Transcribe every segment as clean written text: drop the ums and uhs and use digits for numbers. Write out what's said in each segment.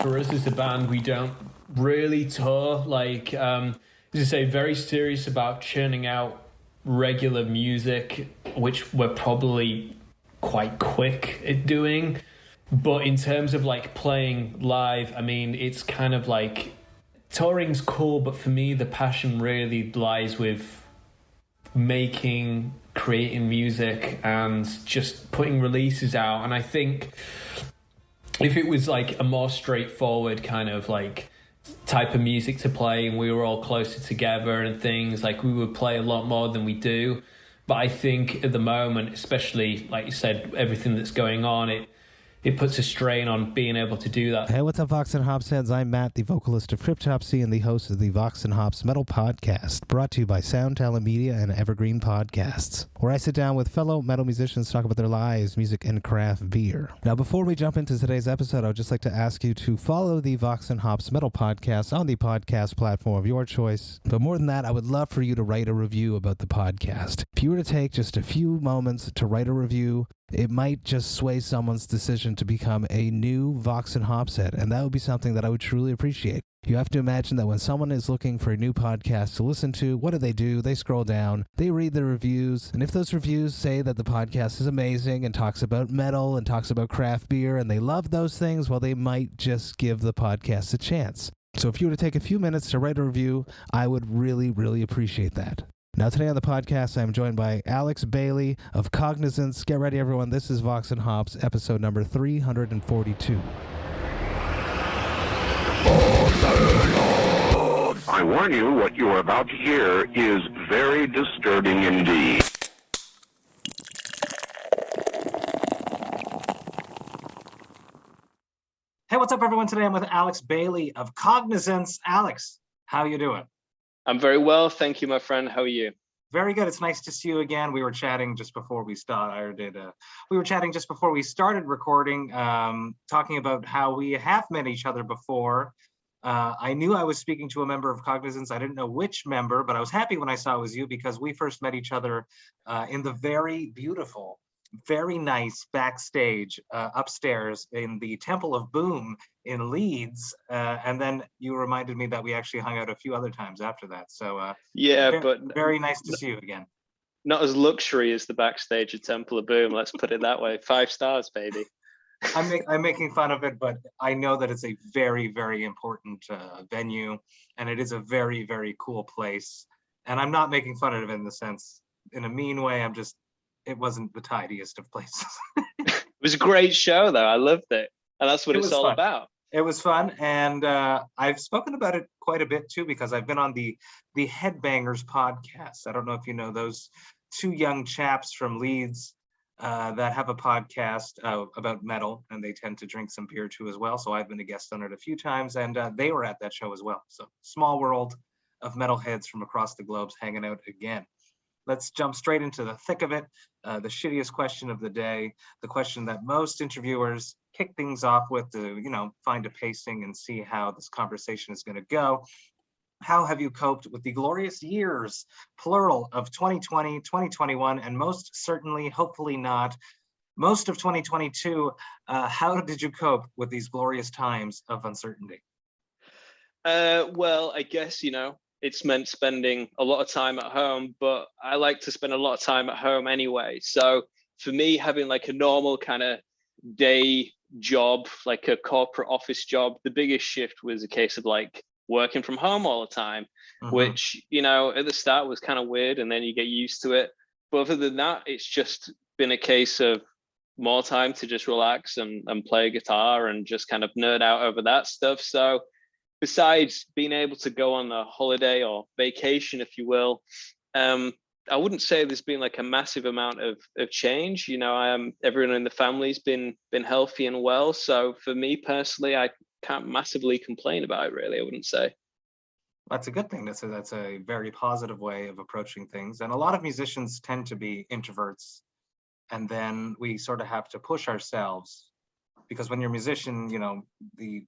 for us as a band, we don't really tour. Like, as I say, very serious about churning out regular music, which we're probably quite quick at doing. But in terms of like playing live, I mean, it's kind of like touring's cool, but for me, the passion really lies with creating music and just putting releases out. And I think if it was like a more straightforward kind of like type of music to play and we were all closer together and things, like we would play a lot more than we do. But I think at the moment, especially like you said, everything that's going on, it puts a strain on being able to do that. Hey, what's up, Vox and Hops fans? I'm Matt, the vocalist of Cryptopsy and the host of the Vox and Hops Metal Podcast, brought to you by Sound Talent Media and Evergreen Podcasts, where I sit down with fellow metal musicians to talk about their lives, music, and craft beer. Now, before we jump into today's episode, I would just like to ask you to follow the Vox and Hops Metal Podcast on the podcast platform of your choice. But more than that, I would love for you to write a review about the podcast. If you were to take just a few moments to write a review, it might just sway someone's decision to become a new Vox and Hops head, and that would be something that I would truly appreciate. You have to imagine that when someone is looking for a new podcast to listen to, what do? They scroll down, they read the reviews, and if those reviews say that the podcast is amazing and talks about metal and talks about craft beer, and they love those things, well, they might just give the podcast a chance. So if you were to take a few minutes to write a review, I would really, really appreciate that. Now, today on the podcast, I'm joined by Alex Baillie of Cognizance. Get ready, everyone. This is Vox and Hops, episode number 342. I warn you, what you are about to hear is very disturbing indeed. Hey, what's up, everyone? Today I'm with Alex Baillie of Cognizance. Alex, how you doing? I'm very well, thank you, my friend. How are you? Very good. It's nice to see you again. We were chatting just before we started. We were chatting just before we started recording, talking about how we have met each other before. I knew I was speaking to a member of Cognizance. I didn't know which member, but I was happy when I saw it was you because we first met each other in the very beautiful, very nice backstage upstairs in the Temple of Boom in Leeds, and then you reminded me that we actually hung out a few other times after that. So but very nice to see you again. Not as luxury as the backstage at Temple of Boom. Let's put it that way. 5 stars, baby. I'm making fun of it, but I know that it's a very, very important venue, and it is a very, very cool place. And I'm not making fun of it in the sense, in a mean way. It wasn't the tidiest of places. It was a great show, though. I loved it. And that's what it's all about. It was fun. And I've spoken about it quite a bit, too, because I've been on the Headbangers podcast. I don't know if you know those two young chaps from Leeds that have a podcast about metal, and they tend to drink some beer, too, as well. So I've been a guest on it a few times, and they were at that show as well. So small world of metalheads from across the globe hanging out again. Let's jump straight into the thick of it. The shittiest question of the day, the question that most interviewers kick things off with to, find a pacing and see how this conversation is going to go. How have you coped with the glorious years, plural, of 2020, 2021, and most certainly, hopefully not, most of 2022? How did you cope with these glorious times of uncertainty? Well, I guess, it's meant spending a lot of time at home, but I like to spend a lot of time at home anyway. So for me, having like a normal kind of day job, like a corporate office job, the biggest shift was a case of like working from home all the time, which, at the start was kind of weird, and then you get used to it. But other than that, it's just been a case of more time to just relax and play guitar and just kind of nerd out over that stuff. So besides being able to go on a holiday or vacation, if you will, I wouldn't say there's been like a massive amount of change. Everyone in the family's been healthy and well. So for me personally, I can't massively complain about it, really, I wouldn't say. That's a good thing. That's a very positive way of approaching things. And a lot of musicians tend to be introverts. And then we sort of have to push ourselves, because when you're a musician,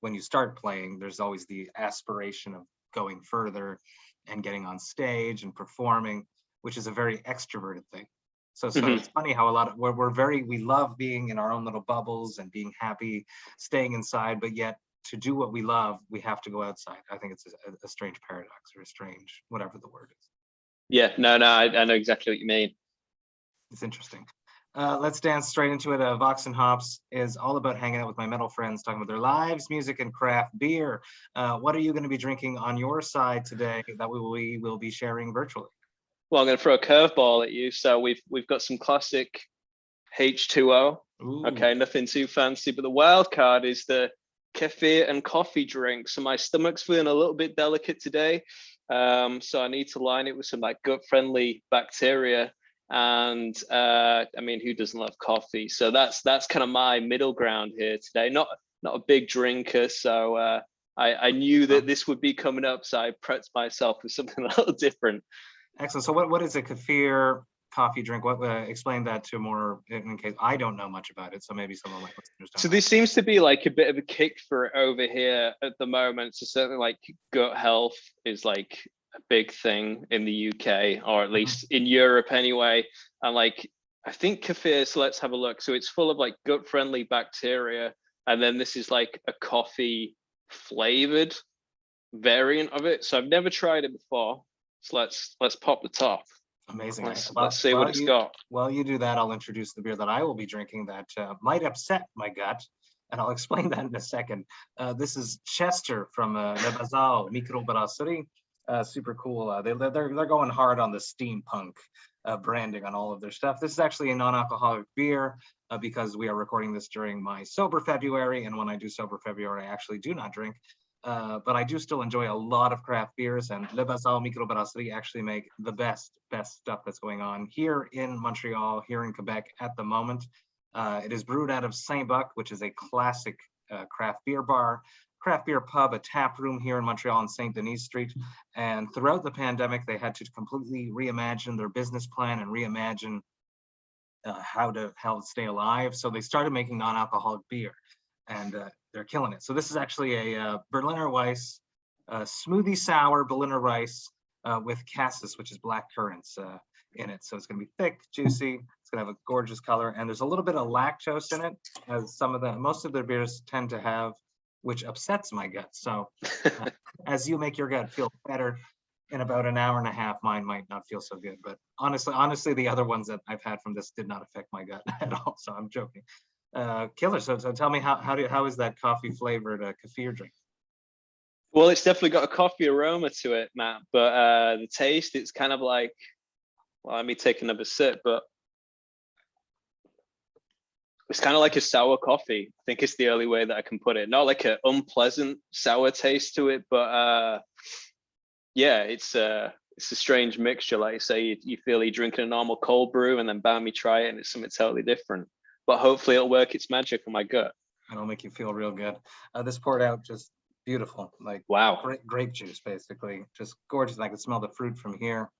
when you start playing, there's always the aspiration of going further and getting on stage and performing, which is a very extroverted thing. So It's funny how we love being in our own little bubbles and being happy, staying inside, but yet to do what we love, we have to go outside. I think it's a strange paradox, or a strange, whatever the word is. Yeah, no, I know exactly what you mean. It's interesting. Let's dance straight into it. Vox and Hops is all about hanging out with my metal friends, talking about their lives, music, and craft beer. What are you going to be drinking on your side today that we will be sharing virtually? Well, I'm going to throw a curveball at you. So we've got some classic H2O. Ooh. Okay, nothing too fancy, but the wild card is the kefir and coffee drink. So my stomach's feeling a little bit delicate today. So I need to line it with some like gut-friendly bacteria. And I mean, who doesn't love coffee? So that's kind of my middle ground here today. Not a big drinker, so I knew that this would be coming up, so I prepped myself with something a little different. Excellent. So what is a kefir coffee drink? What explain that to more, in case I don't know much about it. So maybe some of my listeners don't. So this seems to be like a bit of a kick for it over here at the moment. So certainly like gut health is like a big thing in the UK, or at least in Europe anyway. And like, I think kefir, so let's have a look. So it's full of like gut friendly bacteria. And then this is like a coffee flavored variant of it. So I've never tried it before. So let's pop the top. Amazing. Let's see what it's got. While you do that, I'll introduce the beer that I will be drinking that might upset my gut, and I'll explain that in a second. This is Chester from the Bazaar Brasserie. Super cool. They're going hard on the steampunk branding on all of their stuff. This is actually a non-alcoholic beer because we are recording this during my sober February, and when I do sober February, I actually do not drink. But I do still enjoy a lot of craft beers, and Le Bazaar Brasserie actually make the best stuff that's going on here in Montreal, here in Quebec at the moment. It is brewed out of Saint-Buck, which is a classic craft beer bar, craft beer pub, a tap room here in Montreal on St. Denis Street. And throughout the pandemic, they had to completely reimagine their business plan and reimagine how to stay alive. So they started making non-alcoholic beer, and they're killing it. So this is actually a Berliner Weisse smoothie sour Berliner Weisse with cassis, which is black currants in it. So it's going to be thick, juicy. It's going to have a gorgeous color, and there's a little bit of lactose in it, as most of their beers tend to have, which upsets my gut. So as you make your gut feel better, in about an hour and a half, mine might not feel so good. But honestly, the other ones that I've had from this did not affect my gut at all. So I'm joking. Killer. So tell me, how is that coffee flavored kefir drink? Well, it's definitely got a coffee aroma to it, Matt. But the taste, it's kind of like, well, let me take another sip. But it's kind of like a sour coffee. I think it's the only way that I can put it. Not like an unpleasant sour taste to it, but yeah, it's a strange mixture. Like you say, you feel you're drinking a normal cold brew, and then bam, you try it, and it's something totally different. But hopefully it'll work its magic on my gut. It'll make you feel real good. This poured out just beautiful, like wow, grape juice, basically, just gorgeous. I can smell the fruit from here.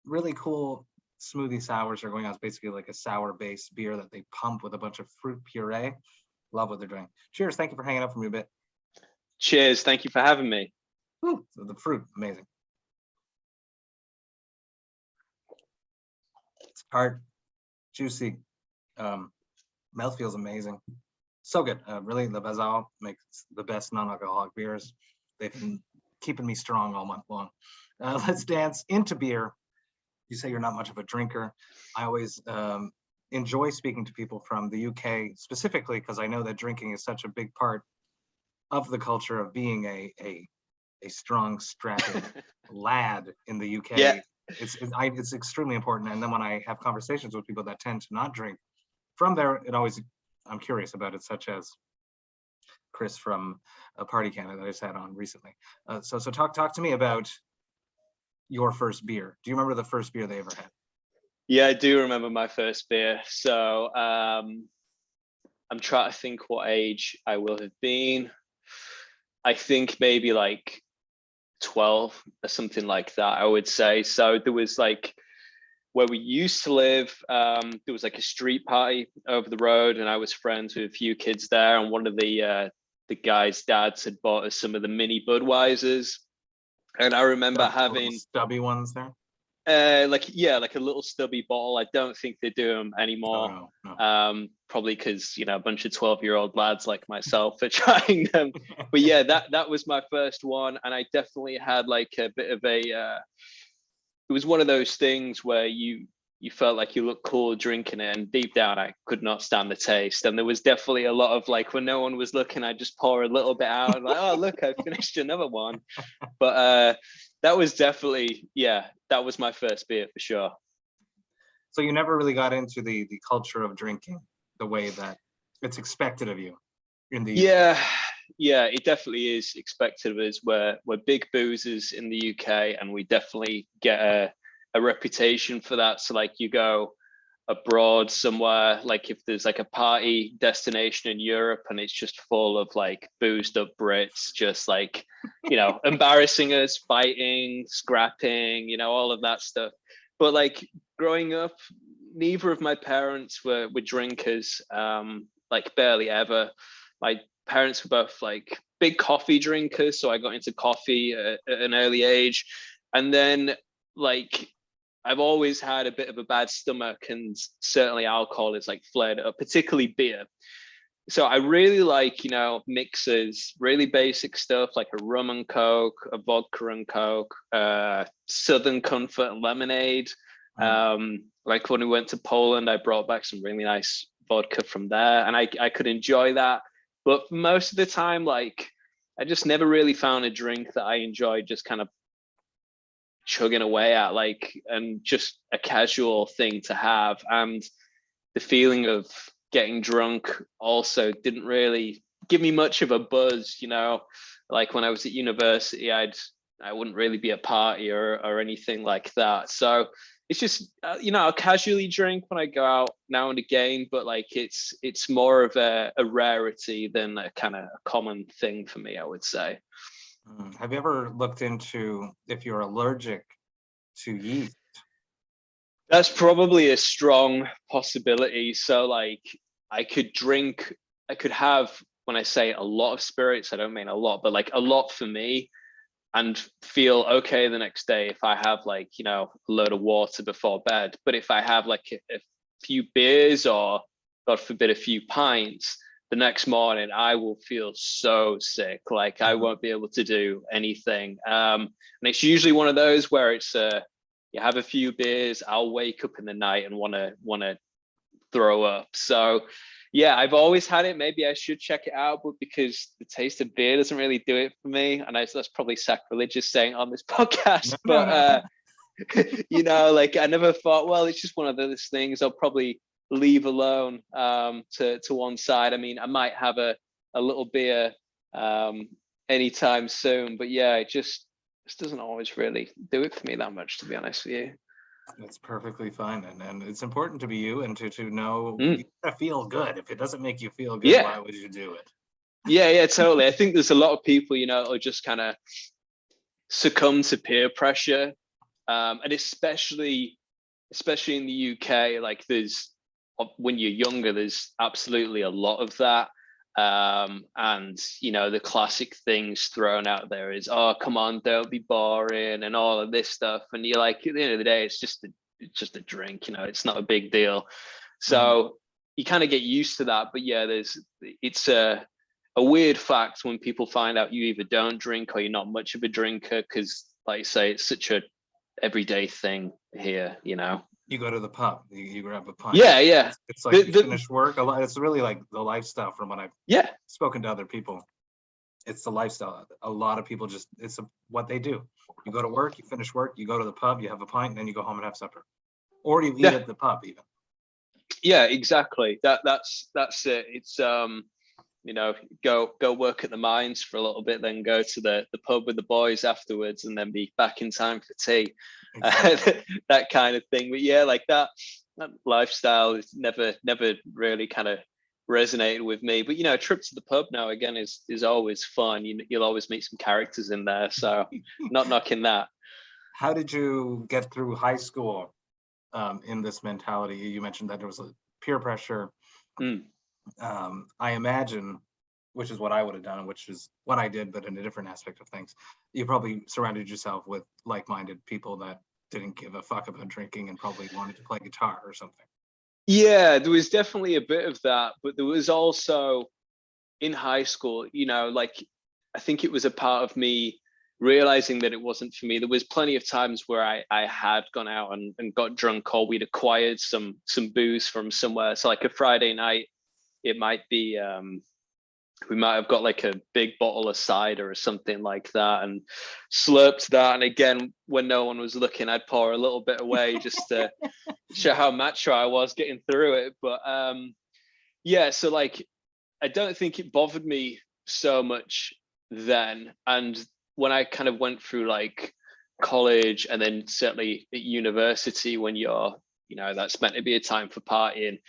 Really cool smoothie sours are going on. It's basically like a sour based beer that they pump with a bunch of fruit puree. Love what they're doing. Cheers. Thank you for hanging out for me a bit. Cheers. Thank you for having me. Woo, the fruit, amazing. It's hard, juicy. Mouth feels amazing. So good. Really, the Bazaar makes the best non-alcoholic beers. They've been keeping me strong all month long. Let's dance into beer. You say you're not much of a drinker. I always enjoy speaking to people from the UK specifically because I know that drinking is such a big part of the culture of being a strong, strapping lad in the UK. Yeah. It's extremely important. And then when I have conversations with people that tend to not drink, from there, I'm curious about it, such as Chris from a Party Canada that I just had on recently. So talk to me about your first beer. Do you remember the first beer they ever had? Yeah, I do remember my first beer. So I'm trying to think what age I will have been. I think maybe like 12 or something like that, I would say. So there was like, where we used to live, there was like a street party over the road, and I was friends with a few kids there, and one of the guys' dads had bought us some of the mini Budweisers, and I remember having stubby ones there. like a little stubby bottle. I don't think they do them anymore. No. probably because, you know, a bunch of 12-year-old lads like myself are trying them. But yeah, that was my first one. And I definitely had like a bit of a, it was one of those things where you felt like you looked cool drinking it, and deep down I could not stand the taste. And there was definitely a lot of like, when no one was looking, I just pour a little bit out and like, oh look, I finished another one. But that was definitely, yeah, that was my first beer for sure. So you never really got into the culture of drinking the way that it's expected of you in the UK. Yeah, it definitely is expected of us. We're big boozers in the UK, and we definitely get a reputation for that. So like, you go abroad somewhere, like if there's like a party destination in Europe and it's just full of like boozed up Brits, just like, you know, embarrassing us, fighting, scrapping, you know, all of that stuff. But like growing up, neither of my parents were drinkers, like barely ever. My parents were both like big coffee drinkers, so I got into coffee at an early age. And then like, I've always had a bit of a bad stomach, and certainly alcohol is like flared up, particularly beer. So I really like, you know, mixers, really basic stuff like a rum and Coke, a vodka and Coke, Southern Comfort and lemonade. Like when we went to Poland, I brought back some really nice vodka from there, and I could enjoy that. But most of the time, like, I just never really found a drink that I enjoyed just kind of chugging away at, like, and just a casual thing to have. And the feeling of getting drunk also didn't really give me much of a buzz, you know. Like when I was at university, I wouldn't really be a party or anything like that. So it's just, you know, I'll casually drink when I go out now and again, but like it's more of a rarity than a kind of common thing for me, I would say. Have you ever looked into if you're allergic to yeast? That's probably a strong possibility. So like I could have, when I say a lot of spirits, I don't mean a lot, but like a lot for me, and feel okay the next day if I have like, you know, a load of water before bed. But if I have like a few beers, or God forbid a few pints, the next morning I will feel so sick, like I won't be able to do anything. And it's usually one of those where it's you have a few beers, I'll wake up in the night and want to throw up. So yeah, I've always had it. Maybe I should check it out, but because the taste of beer doesn't really do it for me, and that's probably sacrilegious saying on this podcast, but you know, like I never thought, well, it's just one of those things I'll probably leave alone to one side. I mean, I might have a little beer anytime soon, but yeah, it just doesn't always really do it for me that much, to be honest with you. It's perfectly fine, and it's important to be you, and to know you gotta feel good. If it doesn't make you feel good, why would you do it? Yeah, totally. I think there's a lot of people, you know, who just kind of succumb to peer pressure, and especially in the UK, like when you're younger, there's absolutely a lot of that. And you know, the classic things thrown out there is, oh, come on, don't be boring, and all of this stuff. And you're like, at the end of the day, it's just a drink, you know, it's not a big deal. So you kind of get used to that. But yeah, it's a weird fact when people find out you either don't drink or you're not much of a drinker, because like you say, it's such a everyday thing here, you know. You go to the pub, you grab a pint. Yeah. It's like you finish work. It's really like the lifestyle from what I've spoken to other people. It's the lifestyle. A lot of people it's what they do. You go to work, you finish work, you go to the pub, you have a pint, and then you go home and have supper. Or you eat at the pub even. Yeah, exactly. That's it. It's you know, go work at the mines for a little bit, then go to the pub with the boys afterwards, and then be back in time for tea. Exactly. That kind of thing. But yeah, like that lifestyle is never really kind of resonated with me. But you know, a trip to the pub now again is always fun. You'll always meet some characters in there, so not knocking that. How did you get through high school in this mentality? You mentioned that there was a peer pressure. I imagine, which is what I would have done, which is what I did, but in a different aspect of things. You probably surrounded yourself with like-minded people that didn't give a fuck about drinking and probably wanted to play guitar or something. Yeah, there was definitely a bit of that, but there was also in high school, you know, like I think it was a part of me realizing that it wasn't for me. There was plenty of times where I had gone out and got drunk, or we'd acquired some booze from somewhere. So like a Friday night, it might be we might have got like a big bottle of cider or something like that and slurped that. And again, when no one was looking, I'd pour a little bit away just to show how macho I was getting through it. But yeah, so like I don't think it bothered me so much then. And when I kind of went through like college and then certainly at university, when you're, you know, that's meant to be a time for partying,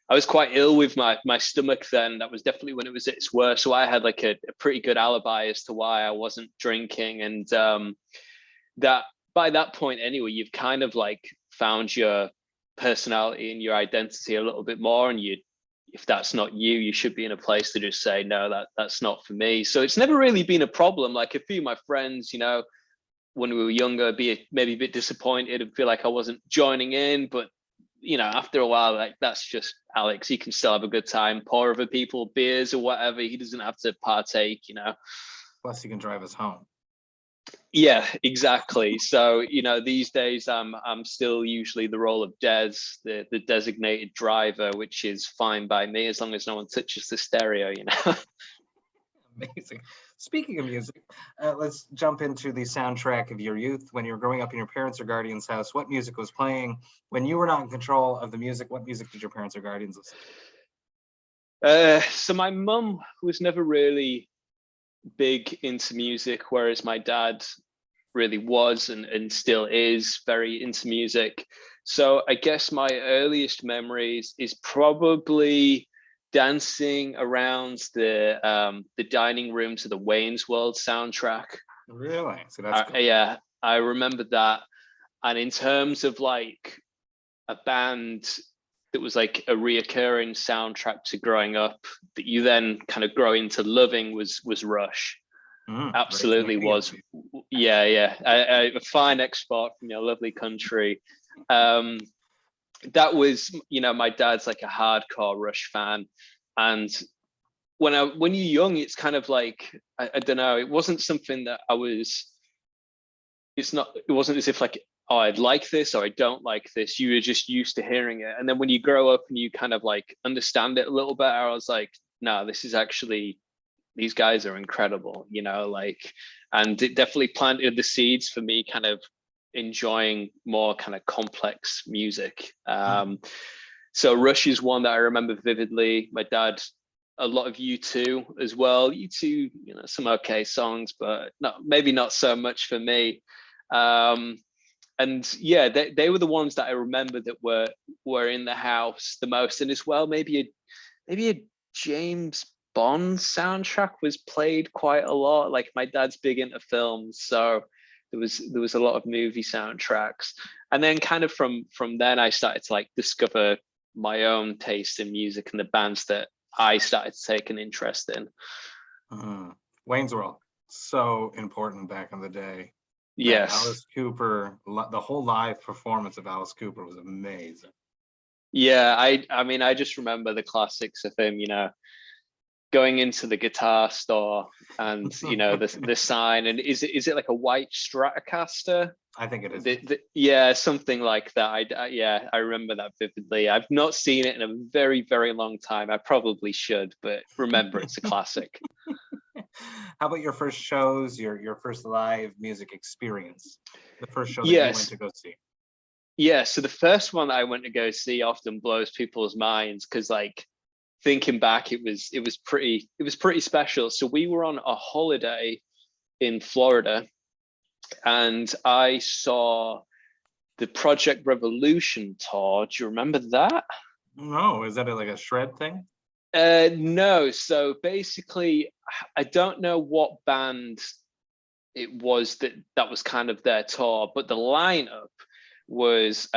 I was quite ill with my stomach then. That was definitely when it was at its worst. So I had like a pretty good alibi as to why I wasn't drinking. And that by that point anyway, you've kind of like found your personality and your identity a little bit more. And you, if that's not you, you should be in a place to just say, no, that's not for me. So it's never really been a problem. Like a few of my friends, you know, when we were younger, maybe a bit disappointed and feel like I wasn't joining in, but you know, after a while, like that's just Alex. He can still have a good time, pour other people beers or whatever. He doesn't have to partake, you know. Plus, he can drive us home. Yeah, exactly. So you know, these days I'm still usually the role of Des, the designated driver, which is fine by me as long as no one touches the stereo, you know. Amazing. Speaking of music, let's jump into the soundtrack of your youth. When you were growing up in your parents' or guardians' house, what music was playing? When you were not in control of the music, what music did your parents or guardians listen to? So my mum was never really big into music, whereas my dad really was and still is very into music. So I guess my earliest memories is probably dancing around the dining room to the Wayne's World soundtrack. Really? So that's cool. Yeah, I remember that. And in terms of like a band that was like a reoccurring soundtrack to growing up that you then kind of grow into loving was Rush. Absolutely was. Yeah, a fine export from your lovely country. That was, you know, my dad's like a hardcore Rush fan, and when you're young, it's kind of like I don't know. It wasn't something that I was. It wasn't as if like, oh, I'd like this or I don't like this. You were just used to hearing it, and then when you grow up and you kind of like understand it a little better, I was like, no, this is actually, these guys are incredible, you know, like, and it definitely planted the seeds for me kind of enjoying more kind of complex music. So Rush is one that I remember vividly. My dad, a lot of U2 as well. U2, you know, some okay songs, but maybe not so much for me. And yeah, they were the ones that I remember that were in the house the most. And as well, maybe a James Bond soundtrack was played quite a lot. Like my dad's big into films, so there was a lot of movie soundtracks. And then kind of from then I started to like discover my own taste in music and the bands that I started to take an interest in. Wayne's World, so important back in the day. Yes. Alice Cooper, the whole live performance of Alice Cooper was amazing. Yeah, I mean, I just remember the classics of him, you know, going into the guitar store and, you know, the sign, and is it like a white Stratocaster? I think it is. Yeah, something like that. I remember that vividly. I've not seen it in a very, very long time. I probably should, but remember, it's a classic. How about your first shows, your first live music experience? The first show that you went to go see? Yeah, so the first one I went to go see often blows people's minds because, like, thinking back, it was pretty special. So we were on a holiday in Florida, and I saw the Project Revolution tour. Do you remember that? No, is that like a shred thing? No. So basically, I don't know what band it was that was kind of their tour, but the lineup was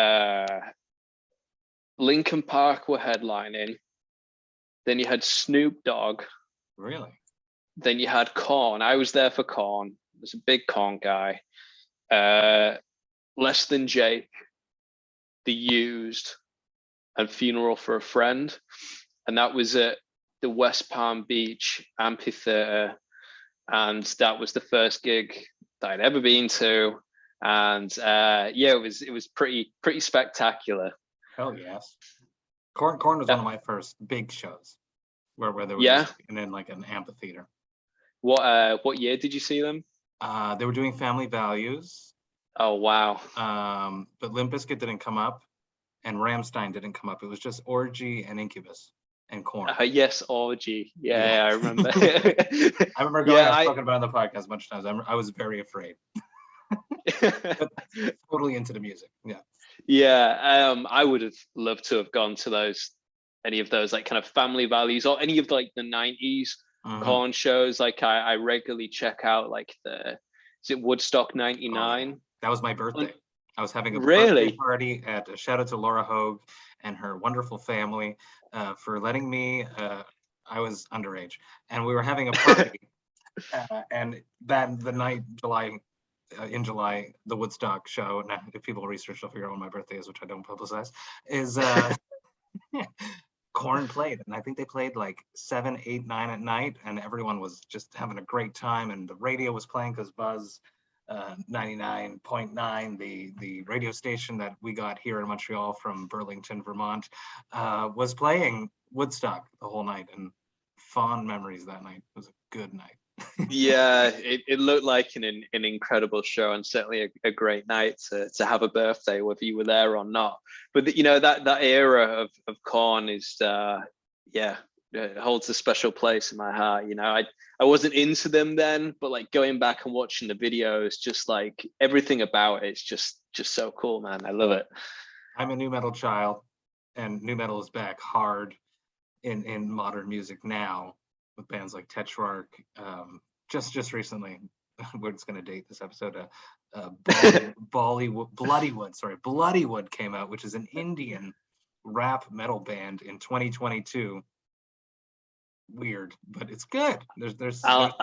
Linkin Park were headlining. Then you had Snoop Dogg. Really? Then you had Korn. I was there for Korn. I was a big Korn guy. Less Than Jake, The Used, and Funeral for a Friend. And that was at the West Palm Beach Amphitheater. And that was the first gig that I'd ever been to. And it was pretty spectacular. Hell yes. Corn was one of my first big shows where there was in like an amphitheater. What year did you see them? They were doing Family Values. Oh wow. But Limp Bizkit didn't come up, and Rammstein didn't come up. It was just Orgy and Incubus and Corn. Yes, Orgy. Yeah, I remember. I remember going. I've spoken about it on the podcast a bunch of times. I was very afraid. But totally into the music. Yeah. Yeah, I would have loved to have gone to any of those like kind of Family Values or any of like the 90s Corn shows. Like I regularly check out like is it Woodstock 99? Oh, that was my birthday. I was having a really birthday party at shout out to Laura Hogue and her wonderful family for letting me. I was underage, and we were having a party, and that the night in July, the Woodstock show. Now, if people research, they'll figure out when my birthday is, which I don't publicize. Is Corn played, and I think they played like 7, 8, 9 at night, and everyone was just having a great time. And the radio was playing because Buzz 99.9, the radio station that we got here in Montreal from Burlington, Vermont, was playing Woodstock the whole night, and fond memories that night. It was a good night. Yeah, it looked like an incredible show, and certainly a great night to have a birthday, whether you were there or not. But that era of Korn is it holds a special place in my heart. I wasn't into them then, but like going back and watching the videos, just like everything about it's just so cool, man. I love it. I'm a nu metal child, and nu metal is back hard in modern music now, with bands like Tetrarch. Just recently, we're just going to date this episode. Bloodywood came out, which is an Indian rap metal band in 2022. Weird, but it's good. I'll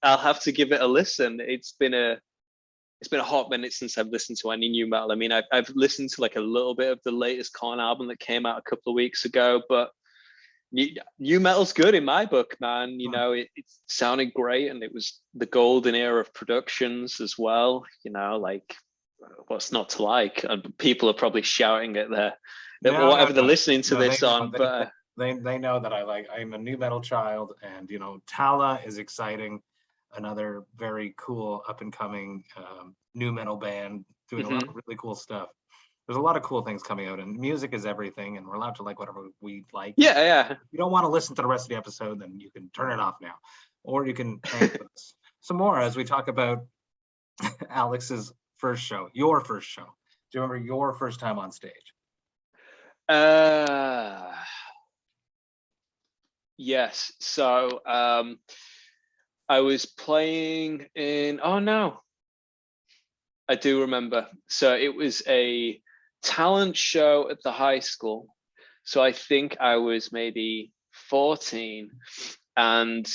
have to give it a listen. It's been a hot minute since I've listened to any nu metal. I mean, I've listened to like a little bit of the latest Korn album that came out a couple of weeks ago, but nu metal's good in my book, man. It sounded great, and it was the golden era of productions as well. Like what's not to like? And people are probably shouting at whatever they're listening to this on, but they know that I'm a nu metal child, and Tala is exciting, another very cool up and coming nu metal band doing a lot of really cool stuff. There's a lot of cool things coming out, and music is everything, and we're allowed to like whatever we like. Yeah. If you don't want to listen to the rest of the episode, then you can turn it off now, or you can hang with us some more as we talk about Alex's first show, your first show. Do you remember your first time on stage? Yes. So I was playing in. Oh no, I do remember. So it was a talent show at the high school. So I think I was maybe 14, and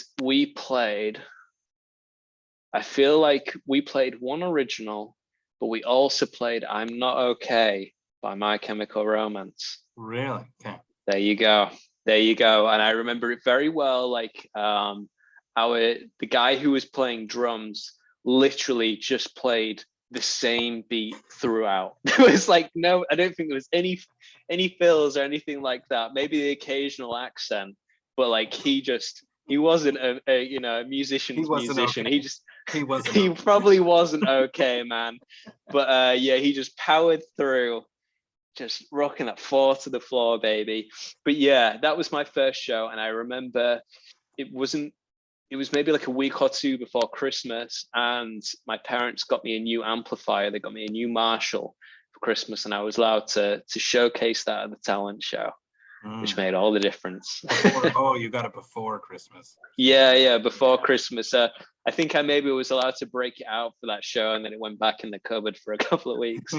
I feel like we played one original, but we also played I'm Not Okay by My Chemical Romance. Really? Okay. There you go. And I remember it very well. Like the guy who was playing drums literally just played the same beat throughout. There was like I don't think there was any fills or anything like that. Maybe the occasional accent, but like he wasn't a musician's musician. Okay. He probably wasn't okay, man. But he just powered through, just rocking that 4 to the floor, baby. But yeah, that was my first show, and I remember it was maybe like a week or two before Christmas, and my parents got me a new amplifier. They got me a new Marshall for Christmas, and I was allowed to showcase that at the talent show, which made all the difference. You got it before Christmas. Yeah, before Christmas. I think I maybe was allowed to break it out for that show, and then it went back in the cupboard for a couple of weeks.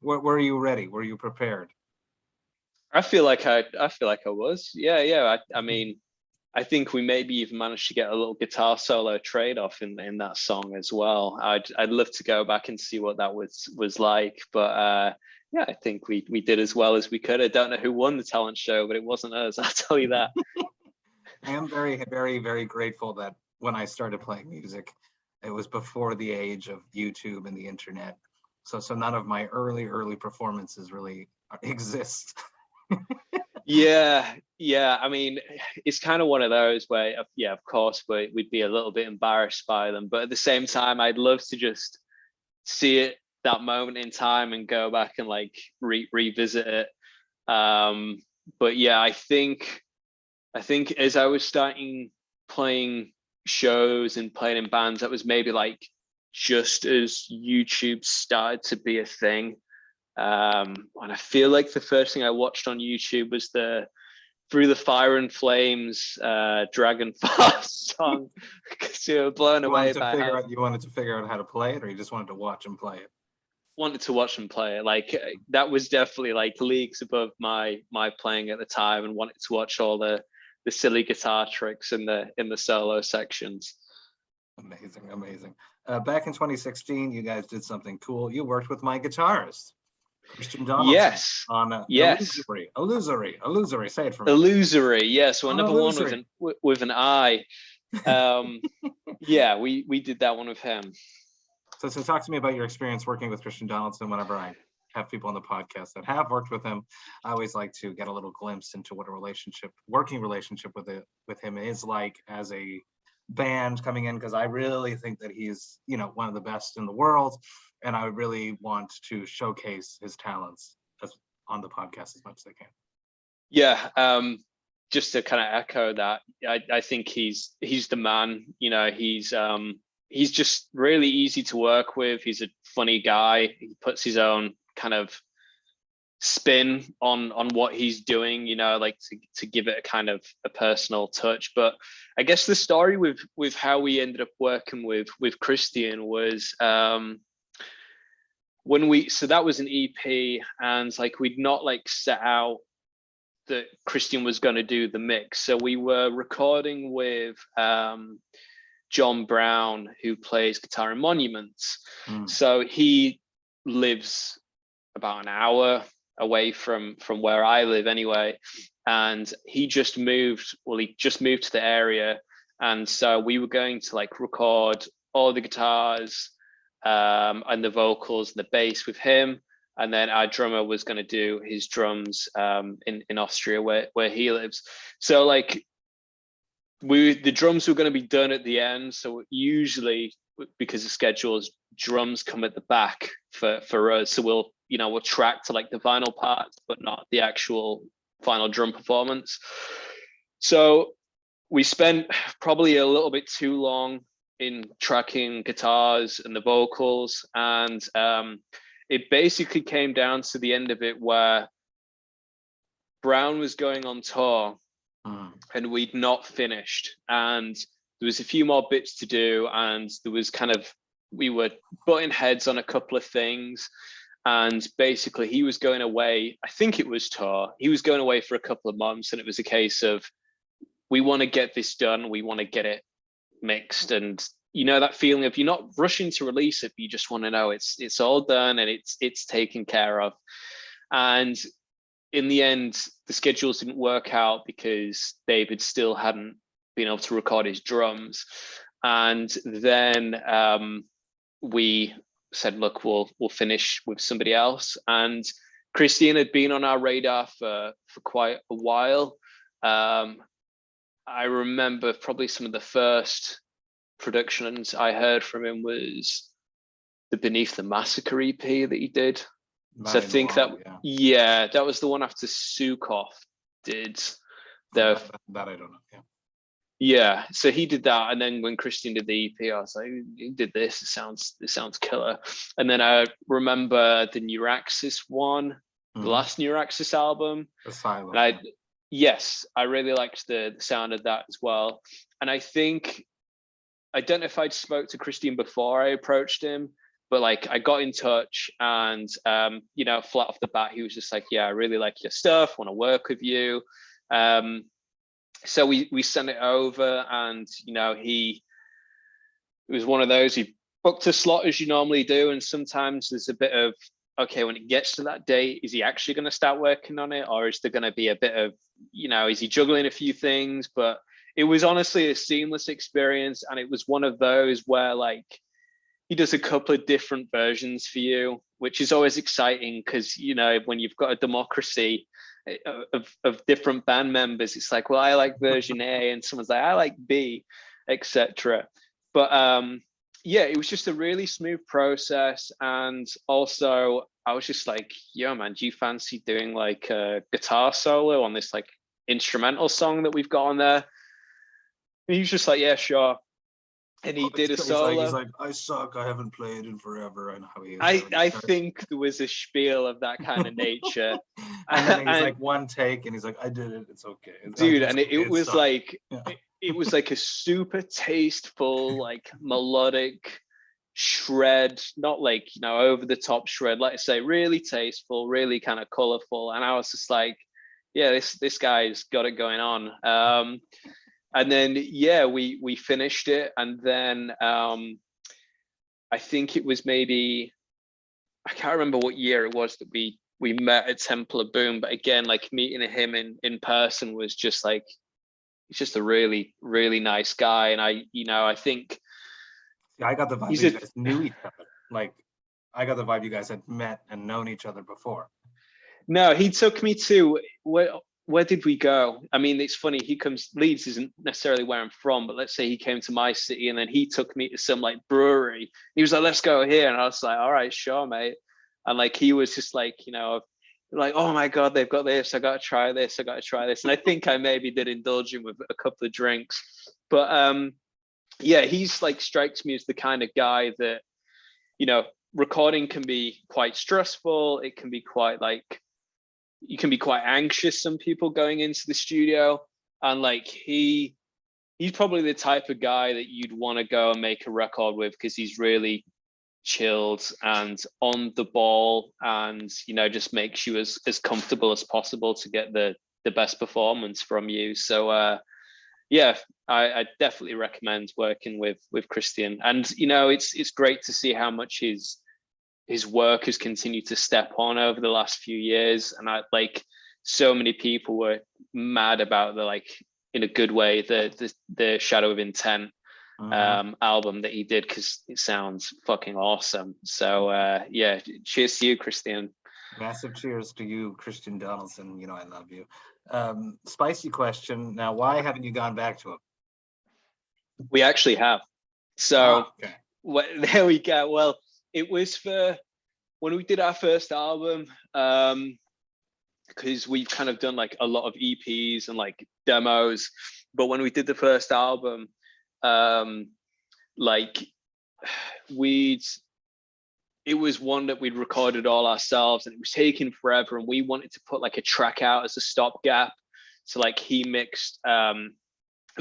Were you ready? Were you prepared? I feel like I was. Yeah. I mean, I think we maybe even managed to get a little guitar solo trade-off in that song as well. I'd love to go back and see what that was like, but yeah, I think we did as well as we could. I don't know who won the talent show, but it wasn't us, I'll tell you that. I am very, very, very grateful that when I started playing music, it was before the age of YouTube and the internet. So none of my early performances really exist. Yeah. I mean, it's kind of one of those where, yeah, of course, we'd be a little bit embarrassed by them, but at the same time, I'd love to just see it that moment in time and go back and like revisit it. But yeah, I think as I was starting playing shows and playing in bands, that was maybe like just as YouTube started to be a thing. And I feel like the first thing I watched on YouTube was the Through the Fire and Flames Dragon Fast song, because you were blown away by you wanted to figure out how to play it, or you just wanted to watch them play it? Wanted to watch them play it. Like that was definitely like leagues above my playing at the time, and wanted to watch all the silly guitar tricks in the solo sections. Amazing. Back in 2016, you guys did something cool. You worked with my guitarist, Christian Donaldson. Yes. On yes. Illusory. Say it for me. Illusory. Yes. So another one with an I. Yeah, we did that one with him. So talk to me about your experience working with Christian Donaldson. Whenever I have people on the podcast that have worked with him, I always like to get a little glimpse into what a working relationship with him is like as a band coming in, because I really think that he's, one of the best in the world, and I really want to showcase his talents on the podcast as much as I can. Yeah, just to kind of echo that, I think he's the man. He's just really easy to work with. He's a funny guy. He puts his own kind of spin on what he's doing, like to give it a kind of a personal touch. But I guess the story with how we ended up working with Christian was so that was an EP, and like we'd not like set out that Christian was going to do the mix. So we were recording with John Brown, who plays guitar in Monuments. So he lives about an hour away from where I live anyway, and he just moved to the area, and so we were going to like record all the guitars and the vocals and the bass with him, and then our drummer was going to do his drums in Austria where he lives. So like the drums were going to be done at the end. So usually, because of schedules, drums come at the back for us. So we'll track to like the vinyl parts, but not the actual final drum performance. So we spent probably a little bit too long in tracking guitars and the vocals, and it basically came down to the end of it where Brown was going on tour and we'd not finished, and there was a few more bits to do, and there was we were butting heads on a couple of things, and basically he was going away. I think it was tour. He was going away for a couple of months, and it was a case of, we want to get this done. We want to get it mixed. And that feeling of you're not rushing to release it, but you just want to know it's all done and it's taken care of. And in the end, the schedules didn't work out because David still hadn't been able to record his drums. And then we said, look, we'll finish with somebody else. And Christian had been on our radar for quite a while. I remember probably some of the first productions I heard from him was the Beneath the Massacre EP that he did. So I think that was the one after Sukov did. That I don't know. Yeah, so he did that, and then when Christian did the EP, I was like, he did this. It sounds killer. And then I remember the Neuraxis one, the last Neuraxis album. Asylum. And I really liked the sound of that as well. And I don't know if I'd spoke to Christian before I approached him, but like I got in touch, and flat off the bat, he was just like, yeah, I really like your stuff, want to work with you. So we sent it over, and it was one of those, he booked a slot as you normally do, and sometimes there's a bit of okay, when it gets to that date, is he actually going to start working on it, or is there going to be a bit of, is he juggling a few things? But it was honestly a seamless experience, and it was one of those where like he does a couple of different versions for you, which is always exciting because when you've got a democracy of different band members, it's like, well, I like version A, and someone's like, I like B, etc. But yeah, it was just a really smooth process. And also I was just like, yo man, do you fancy doing like a guitar solo on this like instrumental song that we've got on there? And he was just like, yeah, sure. And he did a solo. He's like, I suck, I haven't played in forever. I know how he is. I think there was a spiel of that kind of nature. And then he's like, one take, and he's like, I did it, it's okay. Dude, and it was like, it was like a super tasteful, like melodic shred, not like, over the top shred, like I say, really tasteful, really kind of colorful. And I was just like, yeah, this guy's got it going on. And then, yeah, we finished it. And then I think it was maybe, I can't remember what year it was that we met at Temple of Boom. But again, like meeting him in person was just like, he's just a really, really nice guy. And I think I got the vibe you guys knew each other. Like, I got the vibe you guys had met and known each other before. No, he took me to where did we go? I mean, it's funny. Leeds isn't necessarily where I'm from, but let's say he came to my city and then he took me to some like brewery. He was like, let's go here. And I was like, all right, sure, mate. And like, he was just like, like, oh my God, they've got this. I got to try this. I got to try this. And I think I maybe did indulge him with a couple of drinks, but yeah, he's like, strikes me as the kind of guy that, recording can be quite stressful. It can be quite like, you can be quite anxious, some people going into the studio, and like he's probably the type of guy that you'd want to go and make a record with, because he's really chilled and on the ball, and just makes you as comfortable as possible to get the best performance from you. So yeah, I definitely recommend working with Christian. And it's great to see how much his work has continued to step on over the last few years. And I like, so many people were mad about the, like, in a good way, the Shadow of Intent album that he did, because it sounds fucking awesome. So yeah, cheers to you, Christian. Massive cheers to you, Christian Donaldson. I love you. Spicy question. Now, why haven't you gone back to him? We actually have. So okay. There we go. Well, it was for when we did our first album, because we've kind of done like a lot of EPs and like demos. But when we did the first album, like it was one that we'd recorded all ourselves, and it was taking forever, and we wanted to put like a track out as a stopgap. So like he mixed,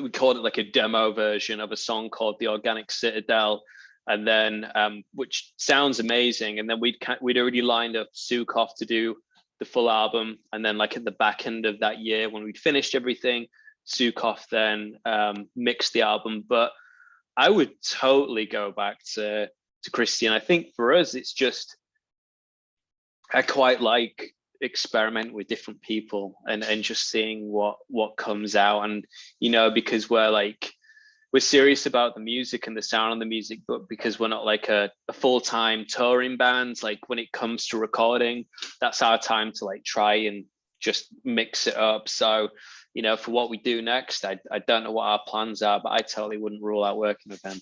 we called it like a demo version of a song called The Organic Citadel. And then, which sounds amazing. And then we'd already lined up Sukov to do the full album. And then like at the back end of that year, when we'd finished everything, Sukov then mixed the album. But I would totally go back to Christian. I think for us, it's just, I quite like experiment with different people and just seeing what comes out. And, because we're serious about the music and the sound of the music, but because we're not like a full-time touring band, like when it comes to recording, that's our time to like try and just mix it up. So, for what we do next, I don't know what our plans are, but I totally wouldn't rule out working with him.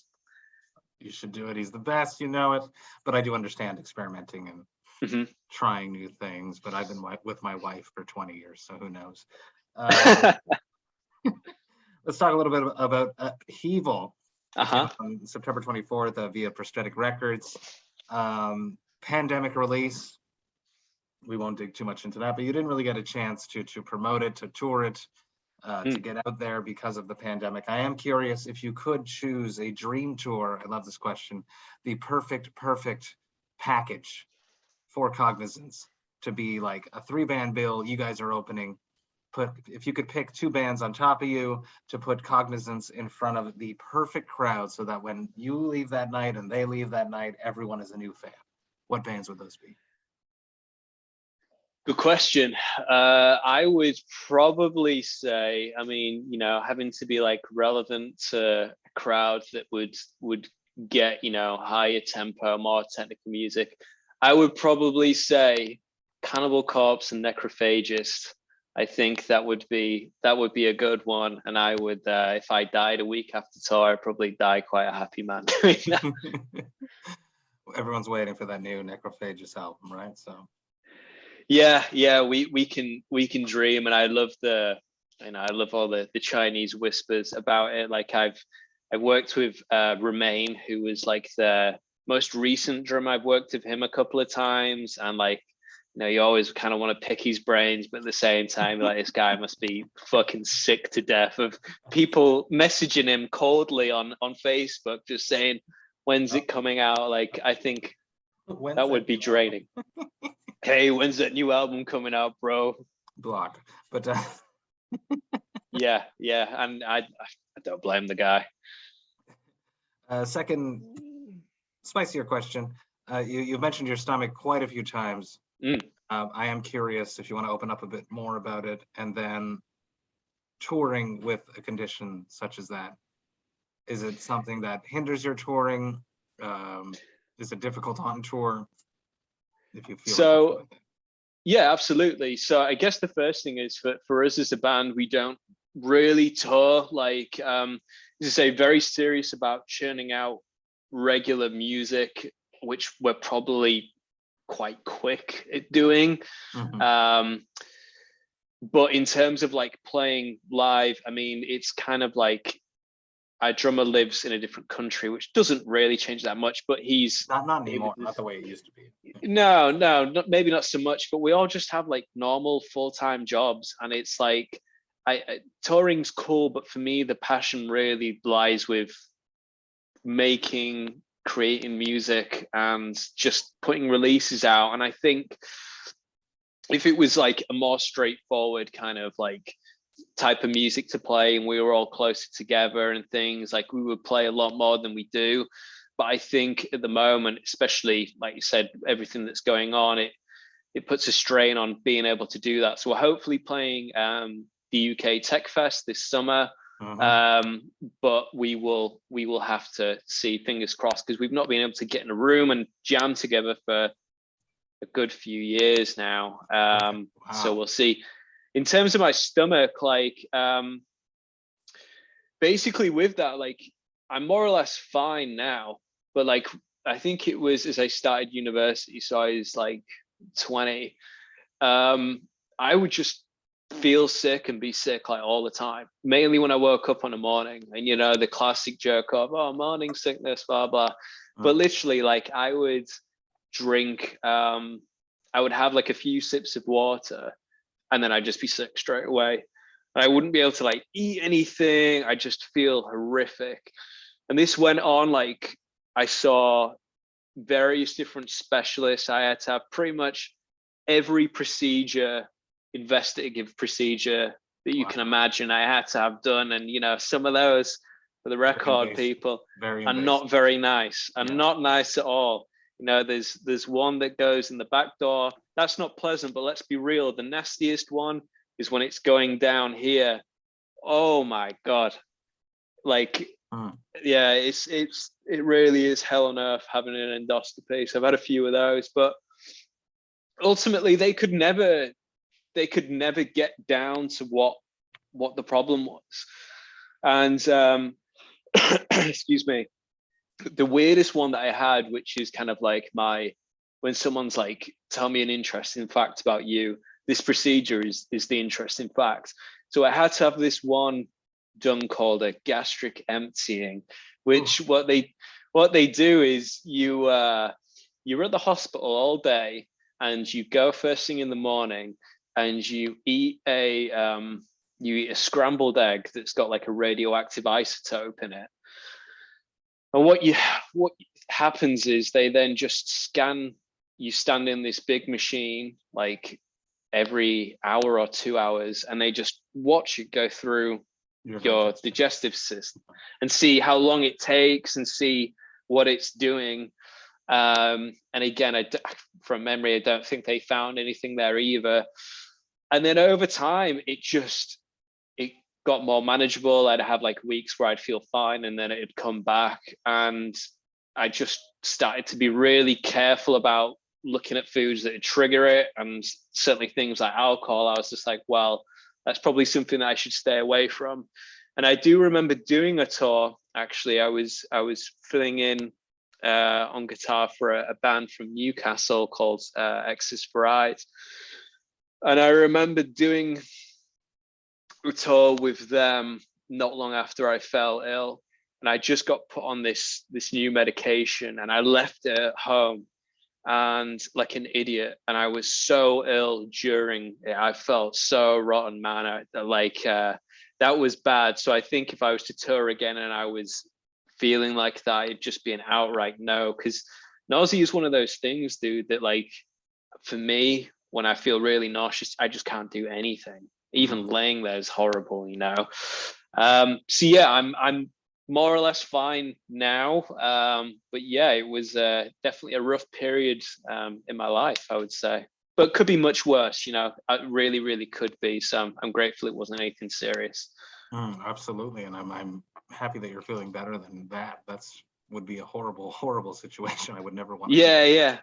You should do it. He's the best, it. But I do understand experimenting and trying new things. But I've been with my wife for 20 years, so who knows? Let's talk a little bit about Upheaval. On September 24th via Prosthetic Records. Pandemic release. We won't dig too much into that, but you didn't really get a chance to promote it, to tour it, to get out there because of the pandemic. I am curious if you could choose a dream tour. I love this question. The perfect package for Cognizance to be like a 3-band bill. You guys are opening. If you could pick 2 bands on top of you to put Cognizance in front of the perfect crowd, so that when you leave that night and they leave that night, everyone is a new fan. What bands would those be? Good question. I would probably say, I mean, you know, having to be like relevant to a crowd that would get, you know, higher tempo, more technical music, I would probably say Cannibal Corpse and Necrophagist. I think that would be a good one. And I would, if I died a week after tour, I'd probably die quite a happy man doing that. Everyone's waiting for that new Necrophagist album, right? So yeah, we can dream. And I love I love all the Chinese whispers about it. Like I've worked with Remain, who was like the most recent drummer. I've worked with him a couple of times, and like, you know, you always kind of want to pick his brains, but at the same time, like, this guy must be fucking sick to death of people messaging him coldly on Facebook, just saying, when's it coming out? Like, I think that would be draining. Hey, when's that new album coming out, bro? Block. But yeah, and I don't blame the guy. Second, spicier question. You've mentioned your stomach quite a few times. I am curious if you want to open up a bit more about it, and then touring with a condition such as that. Is it something that hinders your touring? Is it difficult on tour? If you feel so, like yeah, absolutely. So I guess the first thing is for us as a band, we don't really tour. Like, as I say, very serious about churning out regular music, which we're probably quite quick at doing. But in terms of like playing live, I mean, it's kind of like our drummer lives in a different country, which doesn't really change that much, but he's not anymore, not the way it used to be. No, maybe not so much, but we all just have like normal full-time jobs, and it's like touring's cool, but for me the passion really lies with creating music and just putting releases out. And I think if it was like a more straightforward kind of like type of music to play and we were all closer together and things, like we would play a lot more than we do. But I think at the moment, especially like you said, everything that's going on, it puts a strain on being able to do that. So we're hopefully playing the UK Tech Fest this summer. But we will have to see, fingers crossed, because we've not been able to get in a room and jam together for a good few years now. So we'll see. In terms of my stomach, like basically with that, like I'm more or less fine now, but like I think it was as I started university, so I was like 20, I would just feel sick and be sick like all the time, mainly when I woke up on a morning. And you know, the classic joke of, oh, morning sickness, blah blah. But literally, like I would drink, I would have like a few sips of water and then I'd just be sick straight away. And I wouldn't be able to like eat anything. I just feel horrific. And this went on, like I saw various different specialists. I had to have pretty much every investigative procedure that you can imagine I had to have done. And you know, some of those, for the record, people, are not very nice, and not nice at all. You know, there's one that goes in the back door. That's not pleasant, but let's be real. The nastiest one is when it's going down here. Oh my God. Like, yeah, it really is hell on earth having an endoscopy. So I've had a few of those, but ultimately they could never get down to what the problem was. And excuse me, the weirdest one that I had, which is kind of like when someone's like, tell me an interesting fact about you, this procedure is the interesting fact. So I had to have this one done called a gastric emptying, which what they do is you're at the hospital all day and you go first thing in the morning and you eat a scrambled egg that's got like a radioactive isotope in it. And what happens is they then just scan, you stand in this big machine like every hour or 2 hours, and they just watch it go through your digestive system and see how long it takes and see what it's doing. And again, from memory, I don't think they found anything there either. And then over time, it got more manageable. I'd have like weeks where I'd feel fine, and then it'd come back. And I just started to be really careful about looking at foods that would trigger it. And certainly things like alcohol, I was just like, well, that's probably something that I should stay away from. And I do remember doing a tour. Actually, I was filling in on guitar for a band from Newcastle called Exis Bride. And I remember doing a tour with them not long after I fell ill. And I just got put on this new medication, and I left it at home and like an idiot. And I was so ill during it. I felt so rotten, man. That was bad. So I think if I was to tour again and I was feeling like that, it'd just be an outright no. Because nausea is one of those things, dude, that like for me, when I feel really nauseous, I just can't do anything. Even laying there is horrible, you know. So yeah, I'm more or less fine now. But yeah, it was definitely a rough period in my life, I would say. But could be much worse, you know. It really, really could be. So I'm grateful it wasn't anything serious. Absolutely, and I'm happy that you're feeling better than that. Would be a horrible, horrible situation. I would never want to. Yeah.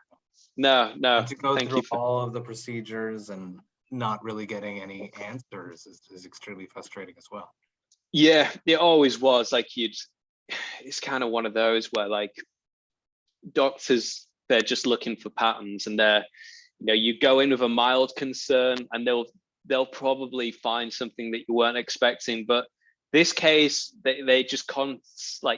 No. And to go Thank through you for all of the procedures and not really getting any answers is extremely frustrating as well. Yeah, it always was. Like it's kind of one of those where like doctors, they're just looking for patterns, and you go in with a mild concern and they'll probably find something that you weren't expecting. But this case, they just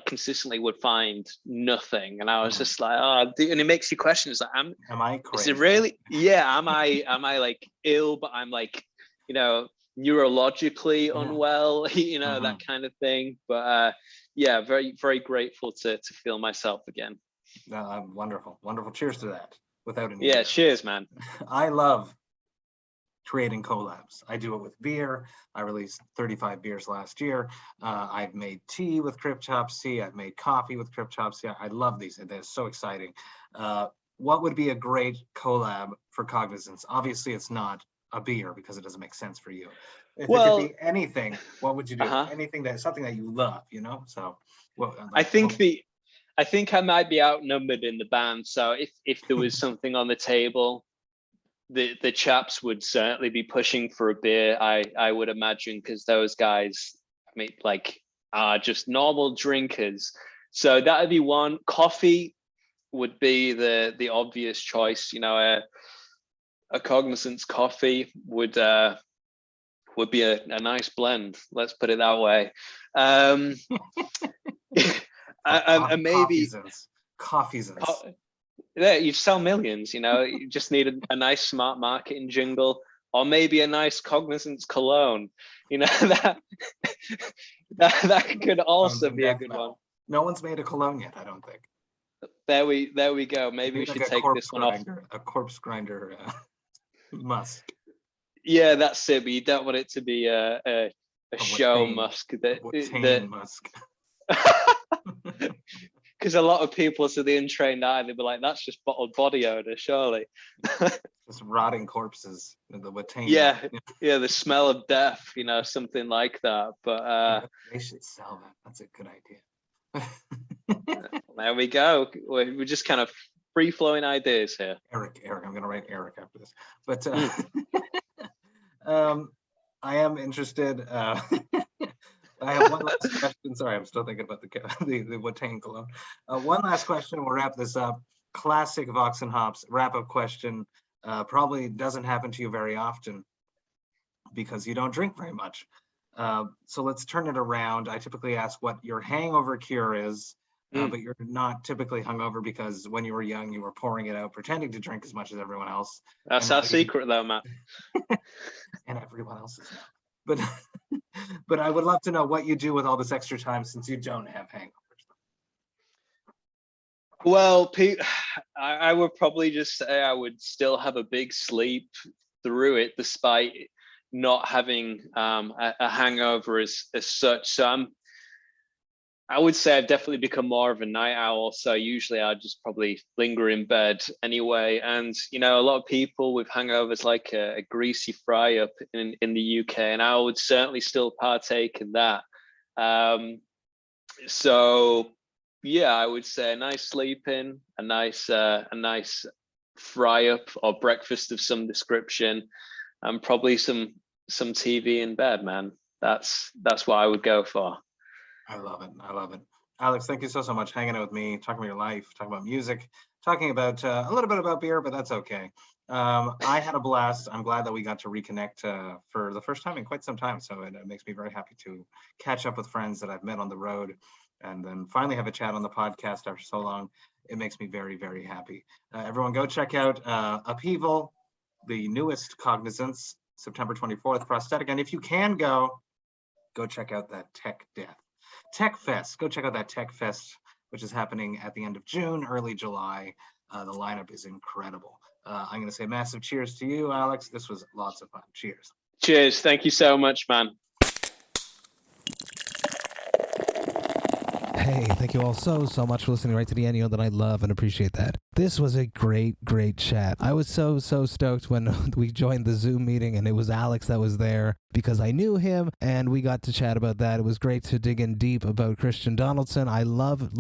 consistently would find nothing, and I was just like, oh, and it makes you question. It's like, am I crazy? Is it really? Yeah, am I like ill? But I'm like, neurologically unwell, that kind of thing. But yeah, very, very grateful to feel myself again. Wonderful. Cheers to that. Without any doubt. Cheers, man. I love creating collabs. I do it with beer. I released 35 beers last year. I've made tea with Cryptopsy. I've made coffee with Cryptopsy. I love these. They're so exciting. What would be a great collab for Cognizance? Obviously, it's not a beer because it doesn't make sense for you. If it could be anything, what would you do? Something that you love, So, I think I might be outnumbered in the band. So if there was something on the table, the chaps would certainly be pushing for a beer, I would imagine, because those guys, are just normal drinkers. So that would be one. Coffee would be the obvious choice. A Cognizance coffee would be a nice blend. Let's put it that way. And maybe Coffeezance. Yeah, you'd sell millions. You just need a nice smart marketing jingle, or maybe a nice Cognizance cologne. That could also be a good one. No one's made a cologne yet, I don't think. There we go. Maybe we should take this one off. A corpse grinder musk. Yeah, that's it. But you don't want it to be a show musk. Musk. Because a lot of people, to the untrained eye, they'd be like, "That's just bottled body odor, surely." Just rotting corpses. The Watain. Yeah, the smell of death. Something like that. But they should sell that. That's a good idea. There we go. We're just kind of free flowing ideas here. Eric. I'm going to write Eric after this. But I am interested. I have one last question. Sorry, I'm still thinking about the Watain cologne. One last question. We'll wrap this up. Classic Vox and Hops wrap-up question. Probably doesn't happen to you very often because you don't drink very much. So let's turn it around. I typically ask what your hangover cure is, but you're not typically hungover because when you were young, you were pouring it out, pretending to drink as much as everyone else. That's our secret, though, Matt. And everyone else is now. But I would love to know what you do with all this extra time since you don't have hangovers. Well, Pete, I would probably just say I would still have a big sleep through it, despite not having a hangover as such. So I would say I've definitely become more of a night owl. So usually I just probably linger in bed anyway. And, you know, a lot of people with hangovers like a greasy fry up in the UK, and I would certainly still partake in that. So yeah, I would say a nice sleep in, a nice fry up or breakfast of some description, and probably some TV in bed, man. That's what I would go for. I love it. I love it. Alex, thank you so much hanging out with me, talking about your life, talking about music, talking about a little bit about beer, but that's okay. I had a blast. I'm glad that we got to reconnect for the first time in quite some time. So it makes me very happy to catch up with friends that I've met on the road and then finally have a chat on the podcast after so long. It makes me very, very happy. Everyone go check out Upheaval, the newest Cognizance, September 24th, prosthetic. And if you can go check out that Tech Fest. Go check out that Tech Fest, which is happening at the end of June, early July. The lineup is incredible. I'm going to say massive cheers to you, Alex. This was lots of fun. Cheers. Cheers. Thank you so much, man. Hey, thank you all so much for listening right to the end. You know that I love and appreciate that. This was a great chat. I was so stoked when we joined the Zoom meeting and it was Alex that was there because I knew him and we got to chat about that. It was great to dig in deep about Christian Donaldson. I love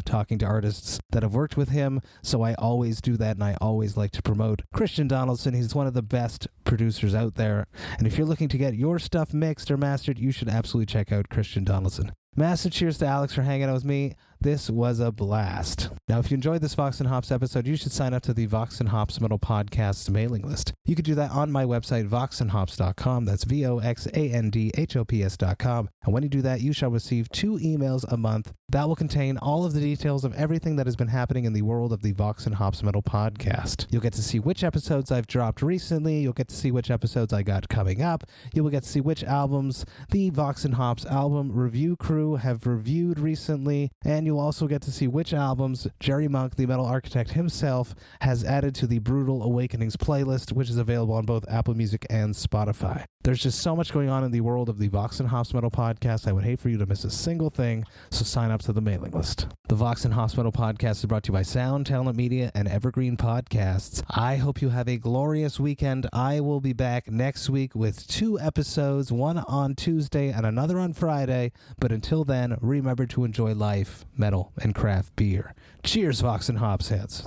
talking to artists that have worked with him, so I always do that and I always like to promote Christian Donaldson. He's one of the best producers out there. And if you're looking to get your stuff mixed or mastered, you should absolutely check out Christian Donaldson. Massive cheers to Alex for hanging out with me. This was a blast. Now, if you enjoyed this Vox and Hops episode, you should sign up to the Vox and Hops Metal Podcast's mailing list. You could do that on my website, voxandhops.com. That's VOXANDHOPS.com. And when you do that, you shall receive 2 emails a month that will contain all of the details of everything that has been happening in the world of the Vox and Hops Metal Podcast. You'll get to see which episodes I've dropped recently. You'll get to see which episodes I got coming up. You will get to see which albums the Vox and Hops album review crew have reviewed recently. And you'll also get to see which albums Jerry Monk, the metal architect himself, has added to the Brutal Awakenings playlist, which is available on both Apple Music and Spotify. There's just so much going on in the world of the Vox and Hops Metal Podcast. I would hate for you to miss a single thing, so sign up to the mailing list. The Vox and Hops Metal Podcast is brought to you by Sound Talent Media and Evergreen Podcasts. I hope you have a glorious weekend. I will be back next week with 2 episodes, one on Tuesday and another on Friday. But until then, remember to enjoy life, metal, and craft beer. Cheers, Vox and Hops heads.